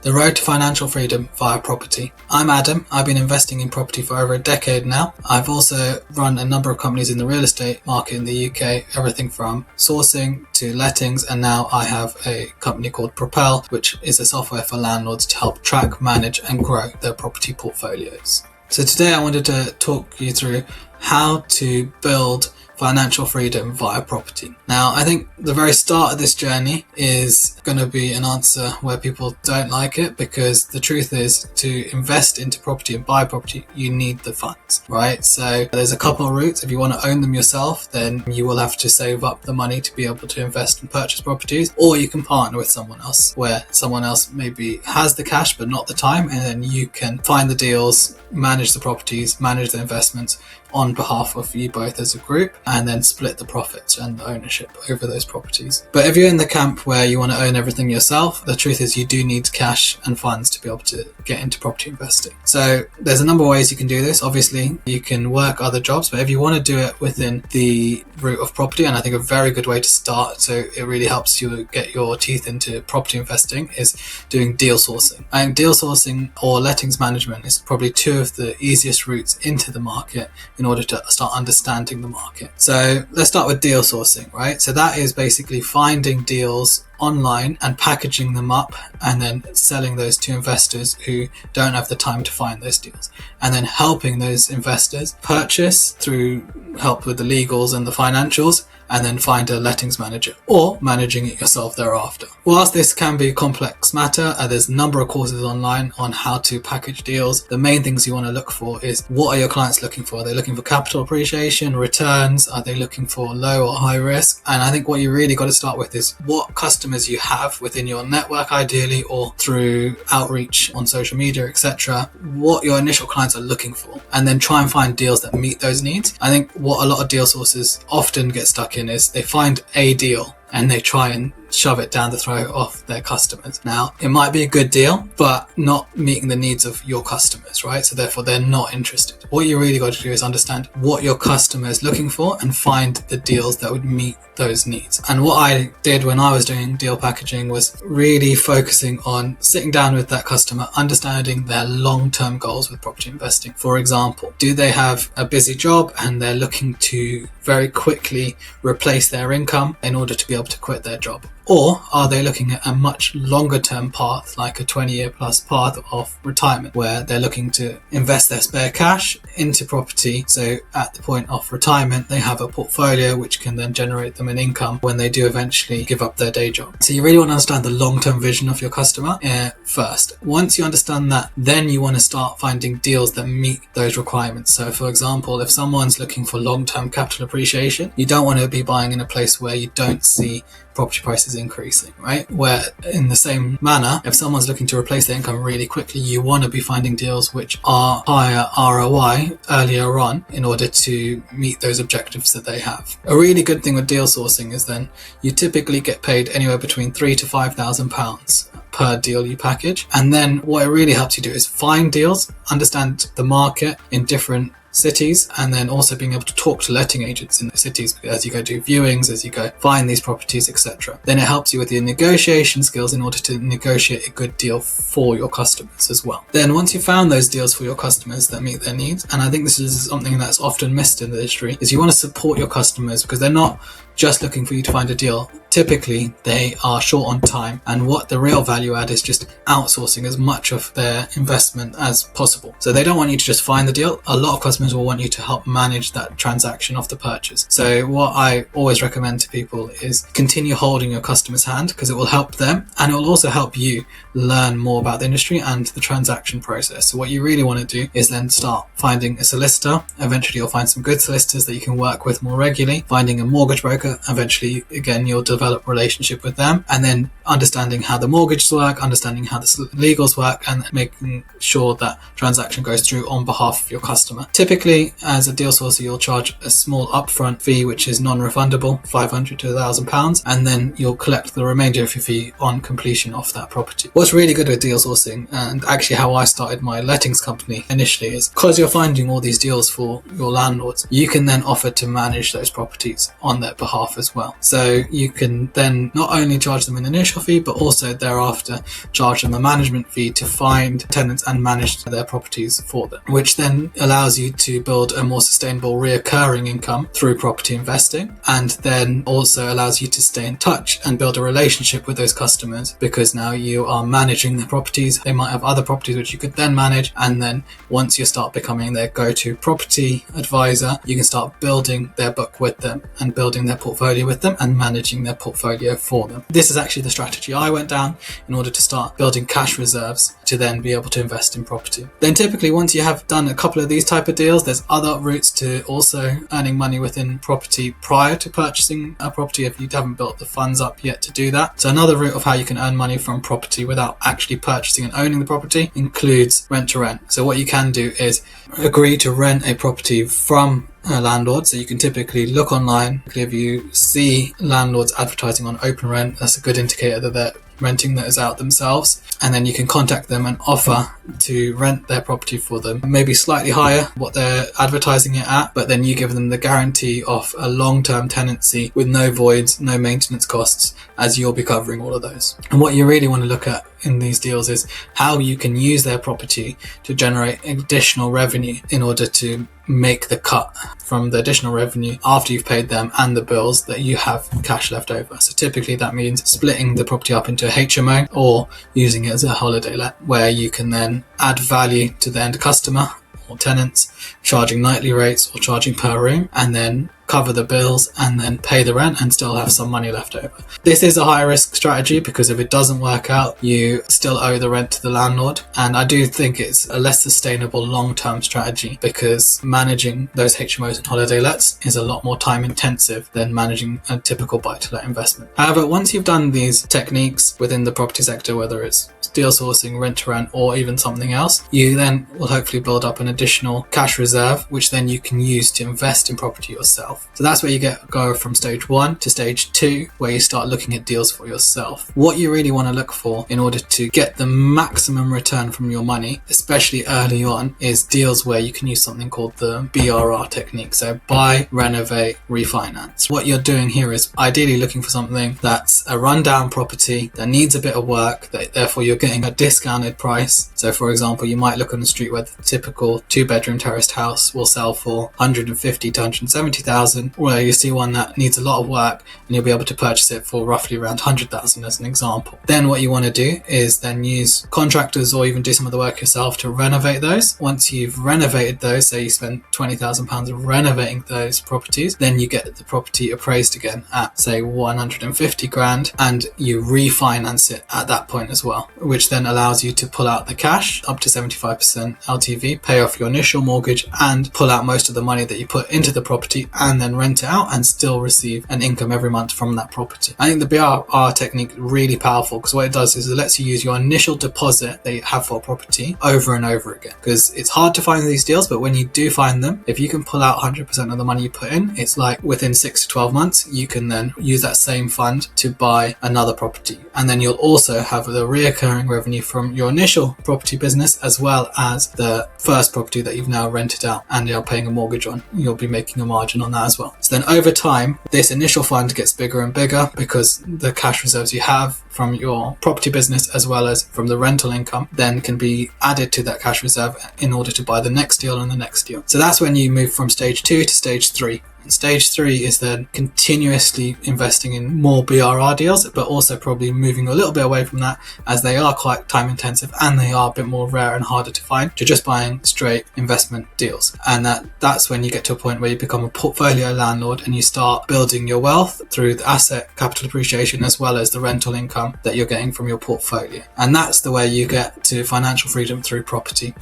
The Road to Financial Freedom via Property. I'm Adam. I've been investing in property for over a decade now. I've also run a number of companies in the real estate market in the UK, everything from sourcing to lettings, and now I have a company called Propel, which is a software for landlords to help track, manage and grow their property portfolios. So today I wanted to talk you through how to build financial freedom via property. Now, I think the very start of this journey is going to be an answer where people don't like it, because the truth is, to invest into property and buy property, you need the funds, right? So there's a couple of routes. If you want to own them yourself, then you will have to save up the money to be able to invest and purchase properties, or you can partner with someone else, where someone else maybe has the cash but not the time, and then you can find the deals, manage the properties, manage the investments on behalf of you both as a group, and then split the profits and the ownership over those properties. But if you're in the camp where you want to own everything yourself, the truth is you do need cash and funds to be able to get into property investing. So there's a number of ways you can do this. Obviously, you can work other jobs, but if you want to do it within the route of property, and I think a very good way to start, so it really helps you get your teeth into property investing, is doing deal sourcing. I think deal sourcing or lettings management is probably two of the easiest routes into the market in order to start understanding the market. So let's start with deal sourcing, right? So that is basically finding deals online and packaging them up and then selling those to investors who don't have the time to find those deals, and then helping those investors purchase through help with the legals and the financials, and then find a lettings manager or managing it yourself thereafter. Whilst this can be a complex matter, there's a number of courses online on how to package deals. The main things you want to look for is, what are your clients looking for? Are they looking for capital appreciation, returns? Are they looking for low or high risk? And I think what you really got to start with is what customers you have within your network, ideally, or through outreach on social media, etc., what your initial clients are looking for, and then try and find deals that meet those needs. I think what a lot of deal sources often get stuck in is they find a deal and they try and shove it down the throat of their customers. Now, it might be a good deal, but not meeting the needs of your customers, right? So therefore, they're not interested. What you really got to do is understand what your customer is looking for and find the deals that would meet those needs. And what I did when I was doing deal packaging was really focusing on sitting down with that customer, understanding their long-term goals with property investing. For example, do they have a busy job and they're looking to very quickly replace their income in order to be able to quit their job? Or are they looking at a much longer term path, like a 20-year plus path of retirement, where they're looking to invest their spare cash into property, so at the point of retirement they have a portfolio which can then generate them an income when they do eventually give up their day job. So you really want to understand the long-term vision of your customer first. Once you understand that, then you want to start finding deals that meet those requirements. So for example, if someone's looking for long-term capital appreciation, you don't want to be buying in a place where you don't see property prices increasing, right? Where in the same manner, if someone's looking to replace their income really quickly, you want to be finding deals which are higher ROI earlier on in order to meet those objectives that they have. A really good thing with deal sourcing is then you typically get paid anywhere between £3,000 to £5,000 per deal you package. And then what it really helps you do is find deals, understand the market in different cities, and then also being able to talk to letting agents in the cities as you go do viewings, as you go find these properties, etc. Then it helps you with your negotiation skills in order to negotiate a good deal for your customers as well. Then once you've found those deals for your customers that meet their needs, and I think this is something that's often missed in the industry, is you want to support your customers, because they're not just looking for you to find a deal. Typically, they are short on time, and what the real value add is just outsourcing as much of their investment as possible. So they don't want you to just find the deal. A lot of customers will want you to help manage that transaction of the purchase. So what I always recommend to people is continue holding your customer's hand, because it will help them and it will also help you learn more about the industry and the transaction process. So what you really want to do is then start finding a solicitor. Eventually you'll find some good solicitors that you can work with more regularly, finding a mortgage broker. Eventually, again, you'll develop a relationship with them, and then understanding how the mortgages work, understanding how the legals work, and making sure that transaction goes through on behalf of your customer. Typically, as a deal sourcer, you'll charge a small upfront fee, which is non-refundable, £500 to £1,000, and then you'll collect the remainder of your fee on completion of that property. What's really good with deal sourcing, and actually how I started my lettings company initially, is because you're finding all these deals for your landlords, you can then offer to manage those properties on their behalf. behalf as well. So you can then not only charge them an initial fee, but also thereafter charge them a management fee to find tenants and manage their properties for them, which then allows you to build a more sustainable reoccurring income through property investing, and then also allows you to stay in touch and build a relationship with those customers, because now you are managing their properties. They might have other properties which you could then manage, and then once you start becoming their go-to property advisor, you can start building their book with them and building their portfolio with them and managing their portfolio for them. This is actually the strategy I went down in order to start building cash reserves to then be able to invest in property. Then typically once you have done a couple of these type of deals, there's other routes to also earning money within property prior to purchasing a property if you haven't built the funds up yet to do that. So another route of how you can earn money from property without actually purchasing and owning the property includes rent to rent. So what you can do is agree to rent a property from a landlord. So you can typically look online. If you see landlords advertising on open rent, that's a good indicator that they're renting that is out themselves, and then you can contact them and offer to rent their property for them, maybe slightly higher what they're advertising it at, but then you give them the guarantee of a long-term tenancy with no voids, no maintenance costs, as you'll be covering all of those. And what you really want to look at in these deals is how you can use their property to generate additional revenue in order to make the cut from the additional revenue after you've paid them and the bills that you have cash left over. So typically that means splitting the property up into a HMO or using it as a holiday let, where you can then add value to the end customer or tenants, charging nightly rates or charging per room, and then cover the bills and then pay the rent and still have some money left over. This is a high risk strategy because if it doesn't work out, you still owe the rent to the landlord. And I do think it's a less sustainable long-term strategy because managing those HMOs and holiday lets is a lot more time intensive than managing a typical buy-to-let investment. However, once you've done these techniques within the property sector, whether it's deal sourcing, rent to rent, or even something else, you then will hopefully build up an additional cash reserve, which then you can use to invest in property yourself. So that's where you go from stage 1 to stage 2, where you start looking at deals for yourself. What you really want to look for in order to get the maximum return from your money, especially early on, is deals where you can use something called the BRR technique. So buy, renovate, refinance. What you're doing here is ideally looking for something that's a rundown property that needs a bit of work, that therefore you're getting a discounted price. So for example, you might look on the street where the typical 2-bedroom terraced house will sell for 150 to 170,000, or you see one that needs a lot of work and you'll be able to purchase it for roughly around 100,000 as an example. Then what you want to do is then use contractors or even do some of the work yourself to renovate those. Once you've renovated those, say you spend £20,000 renovating those properties, then you get the property appraised again at say 150 grand and you refinance it at that point as well, which then allows you to pull out the cash up to 75% LTV, pay off your initial mortgage and pull out most of the money that you put into the property and then rent it out and still receive an income every month from that property. I think the BRR technique is really powerful because what it does is it lets you use your initial deposit that you have for a property over and over again, because it's hard to find these deals, but when you do find them, if you can pull out 100% of the money you put in, it's like within 6 to 12 months you can then use that same fund to buy another property, and then you'll also have the reoccurring revenue from your initial property business as well as the first property that you've now rented out and you're paying a mortgage on. You'll be making a margin on that as well. So then over time, this initial fund gets bigger and bigger because the cash reserves you have from your property business as well as from the rental income then can be added to that cash reserve in order to buy the next deal and the next deal. So that's when you move from stage 2 to stage 3. And stage 3 is then continuously investing in more BRR deals, but also probably moving a little bit away from that as they are quite time intensive and they are a bit more rare and harder to find, to just buying straight investment deals. And that's when you get to a point where you become a portfolio landlord and you start building your wealth through the asset capital appreciation as well as the rental income that you're getting from your portfolio. And that's the way you get to financial freedom through property.